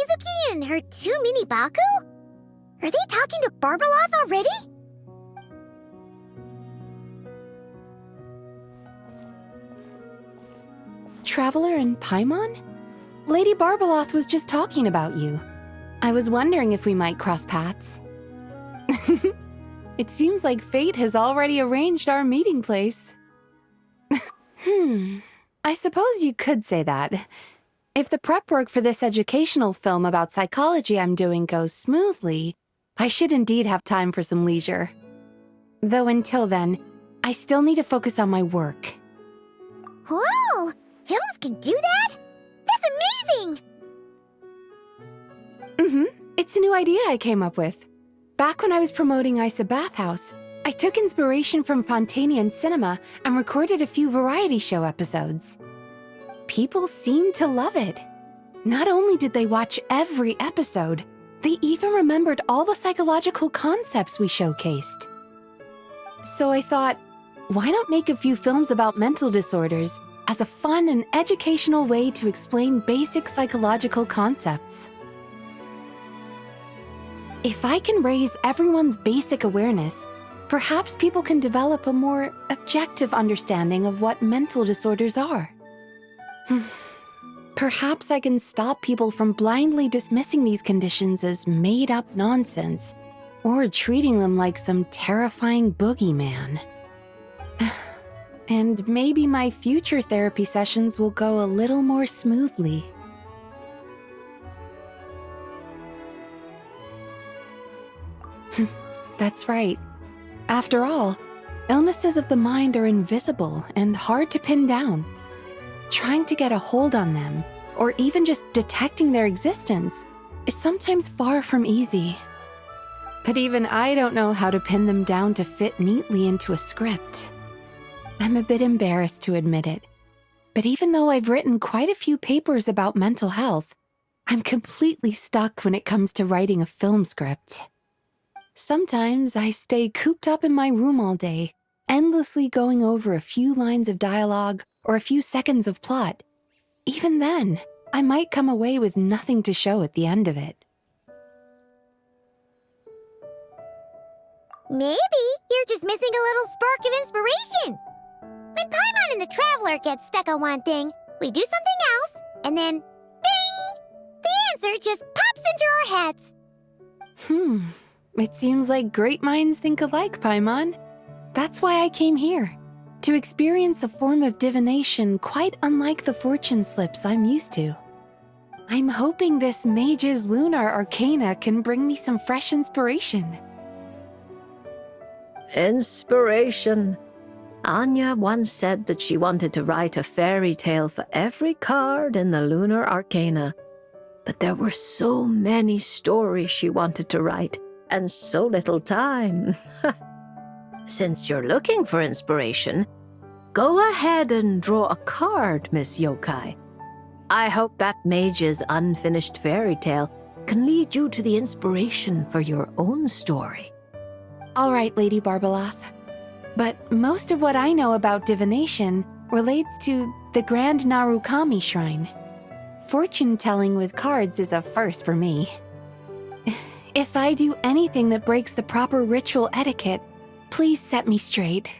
Mizuki and her two mini Baku? Are they talking to Barbeloth already? Traveler and Paimon? Lady Barbeloth was just talking about you. I was wondering if we might cross paths. It seems like fate has already arranged our meeting place. I suppose you could say that. If the prep work for this educational film about psychology I'm doing goes smoothly, I should indeed have time for some leisure. Though until then, I still need to focus on my work. Whoa! Films can do that? That's amazing! It's a new idea I came up with. Back when I was promoting Isa Bathhouse, I took inspiration from Fontanian cinema and recorded a few variety show episodes. People seemed to love it. Not only did they watch every episode, they even remembered all the psychological concepts we showcased. So I thought, why not make a few films about mental disorders as a fun and educational way to explain basic psychological concepts? If I can raise everyone's basic awareness, perhaps people can develop a more objective understanding of what mental disorders are. Perhaps I can stop people from blindly dismissing these conditions as made-up nonsense, or treating them like some terrifying boogeyman. And maybe my future therapy sessions will go a little more smoothly. That's right. After all, illnesses of the mind are invisible and hard to pin down. Trying to get a hold on them, or even just detecting their existence, is sometimes far from easy. But even I don't know how to pin them down to fit neatly into a script. I'm a bit embarrassed to admit it, but even though I've written quite a few papers about mental health, I'm completely stuck when it comes to writing a film script. Sometimes I stay cooped up in my room all day, endlessly going over a few lines of dialogue or a few seconds of plot. Even then, I might come away with nothing to show at the end of it. Maybe you're just missing a little spark of inspiration. When Paimon and the Traveler get stuck on one thing, we do something else, and then, ding! The answer just pops into our heads. It seems like great minds think alike, Paimon. That's why I came here, to experience a form of divination quite unlike the fortune slips I'm used to. I'm hoping this mage's lunar arcana can bring me some fresh inspiration. Inspiration. Anya once said that she wanted to write a fairy tale for every card in the lunar arcana. But there were so many stories she wanted to write, and so little time. Since you're looking for inspiration, go ahead and draw a card, Miss Yokai. I hope that mage's unfinished fairy tale can lead you to the inspiration for your own story. All right, Lady Barbeloth. But most of what I know about divination relates to the Grand Narukami Shrine. Fortune-telling with cards is a first for me. If I do anything that breaks the proper ritual etiquette, please set me straight.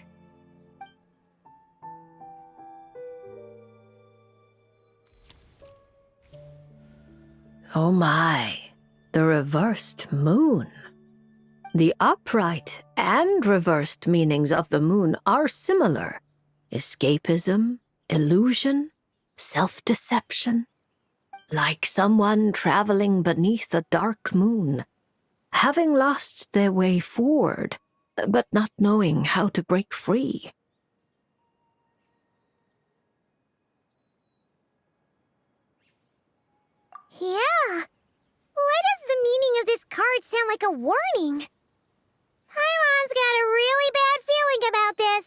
Oh my, the reversed moon. The upright and reversed meanings of the moon are similar. Escapism, illusion, self-deception. Like someone traveling beneath a dark moon, having lost their way forward, but not knowing how to break free. Yeah. Why does the meaning of this card sound like a warning? Paimon's got a really bad feeling about this.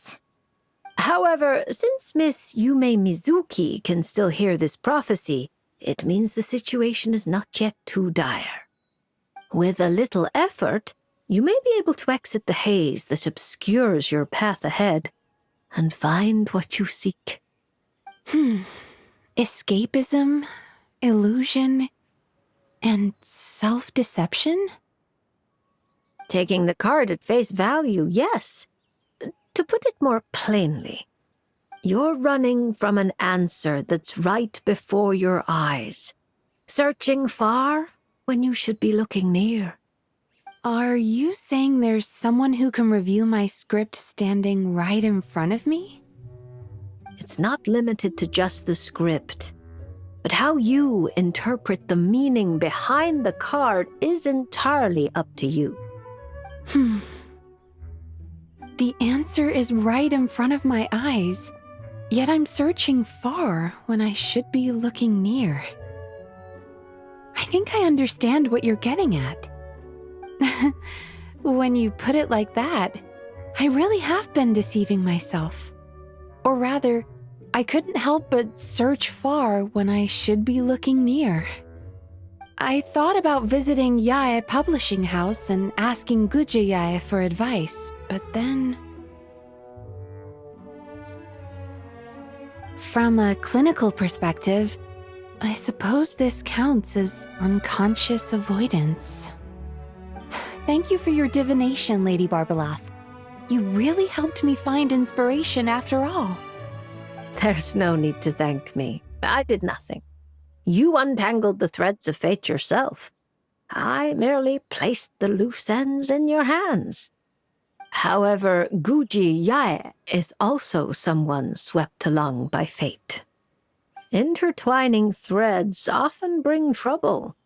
However, since Miss Yume Mizuki can still hear this prophecy, it means the situation is not yet too dire. With a little effort, you may be able to exit the haze that obscures your path ahead and find what you seek. Escapism, illusion, And self-deception? Taking the card at face value, yes. To put it more plainly, you're running from an answer that's right before your eyes, searching far when you should be looking near. Are you saying there's someone who can review my script standing right in front of me? It's not limited to just the script, but how you interpret the meaning behind the card is entirely up to you. The answer is right in front of my eyes, yet I'm searching far when I should be looking near. I think I understand what you're getting at. When you put it like that, I really have been deceiving myself. Or rather, I couldn't help but search far when I should be looking near. I thought about visiting Yae Publishing House and asking Guja Yae for advice, but then... From a clinical perspective, I suppose this counts as unconscious avoidance. Thank you for your divination, Lady Barbaloth. You really helped me find inspiration after all. There's no need to thank me. I did nothing. You untangled the threads of fate yourself. I merely placed the loose ends in your hands. However, Guji Yae is also someone swept along by fate. Intertwining threads often bring trouble.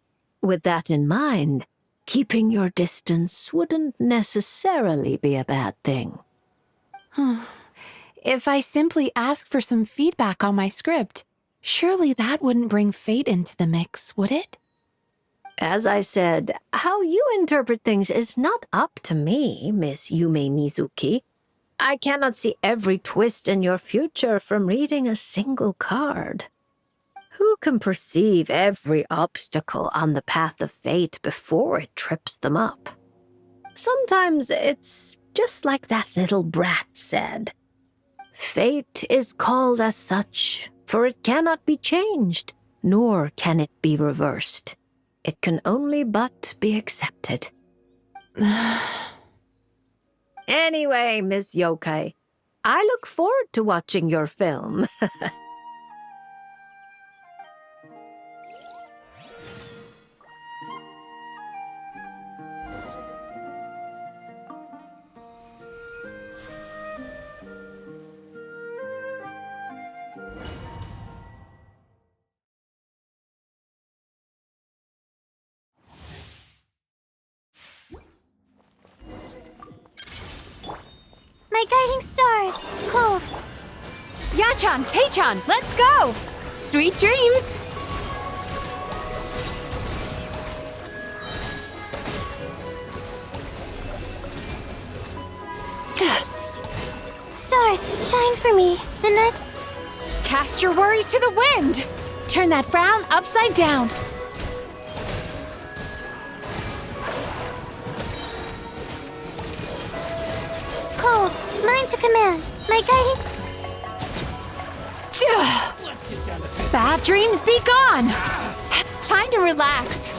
With that in mind, keeping your distance wouldn't necessarily be a bad thing. If I simply ask for some feedback on my script, surely that wouldn't bring fate into the mix, would it? As I said, how you interpret things is not up to me, Miss Yume Mizuki. I cannot see every twist in your future from reading a single card. Who can perceive every obstacle on the path of fate before it trips them up? Sometimes it's just like that little brat said. Fate is called as such, for it cannot be changed, nor can it be reversed. It can only but be accepted. Anyway, Miss Yokai, I look forward to watching your film. My guiding stars, cold. Yachan, Taechan, let's go! Sweet dreams! Stars, shine for me. The night. Cast your worries to the wind! Turn that frown upside down. Cold, mine to command. My guiding. Bad dreams be gone! Time to relax.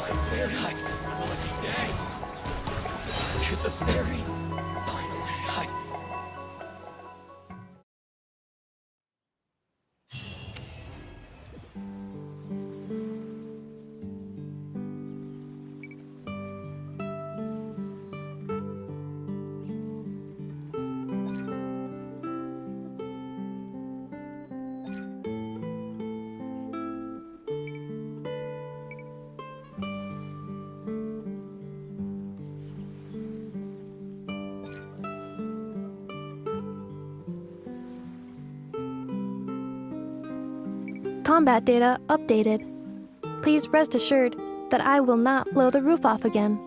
Combat data updated. Please rest assured that I will not blow the roof off again.